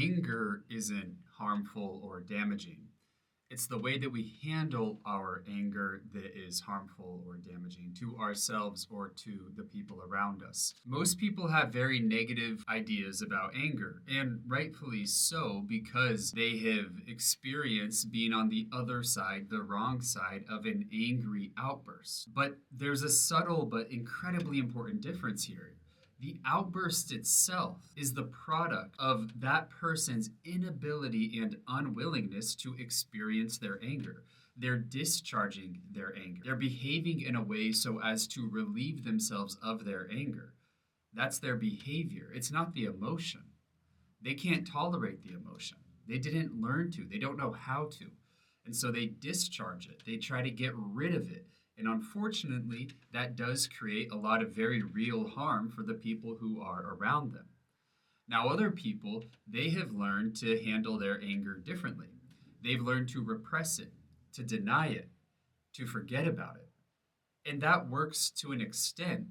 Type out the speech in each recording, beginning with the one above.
anger isn't harmful or damaging. It's the way that we handle our anger that is harmful or damaging to ourselves or to the people around us. Most people have very negative ideas about anger, and rightfully so, because they have experienced being on the other side, the wrong side of an angry outburst. But there's a subtle but incredibly important difference here. The outburst itself is the product of that person's inability and unwillingness to experience their anger. They're discharging their anger. They're behaving in a way so as to relieve themselves of their anger. That's their behavior. It's not the emotion. They can't tolerate the emotion. They didn't learn to. They don't know how to. And so they discharge it. They try to get rid of it. And unfortunately, that does create a lot of very real harm for the people who are around them. Now, other people, they have learned to handle their anger differently. They've learned to repress it, to deny it, to forget about it. And that works to an extent.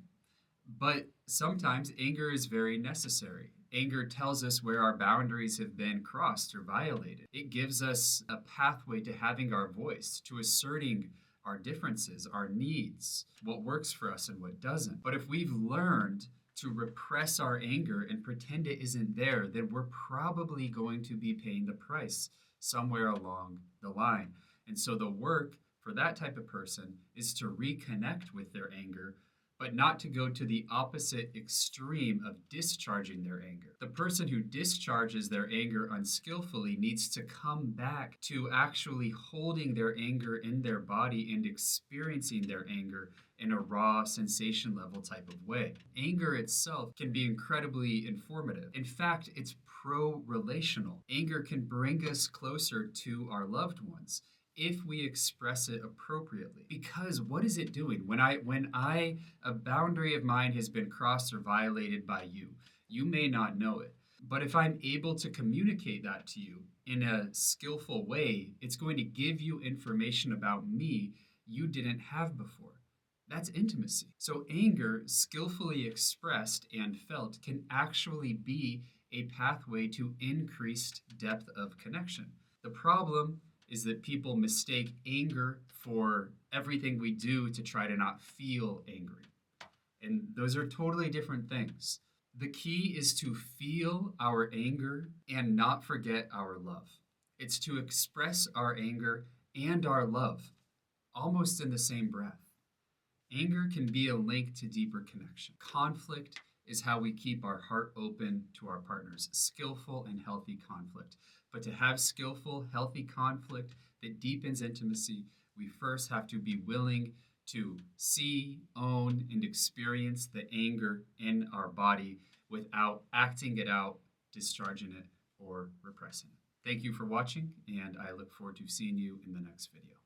But sometimes anger is very necessary. Anger tells us where our boundaries have been crossed or violated. It gives us a pathway to having our voice, to asserting our differences, our needs, what works for us and what doesn't. But if we've learned to repress our anger and pretend it isn't there, then we're probably going to be paying the price somewhere along the line. And so the work for that type of person is to reconnect with their anger, but not to go to the opposite extreme of discharging their anger. The person who discharges their anger unskillfully needs to come back to actually holding their anger in their body and experiencing their anger in a raw sensation level type of way. Anger itself can be incredibly informative. In fact, it's pro-relational. Anger can bring us closer to our loved ones if we express it appropriately. Because what is it doing? When a boundary of mine has been crossed or violated by you, you may not know it. But if I'm able to communicate that to you in a skillful way, it's going to give you information about me you didn't have before. That's intimacy. So anger, skillfully expressed and felt, can actually be a pathway to increased depth of connection. The problem is that people mistake anger for everything we do to try to not feel angry. And those are totally different things. The key is to feel our anger and not forget our love. It's to express our anger and our love almost in the same breath. Anger can be a link to deeper connection. Conflict is how we keep our heart open to our partners. Skillful and healthy conflict. But to have skillful, healthy conflict that deepens intimacy, we first have to be willing to see, own, and experience the anger in our body without acting it out, discharging it, or repressing it. Thank you for watching, and I look forward to seeing you in the next video.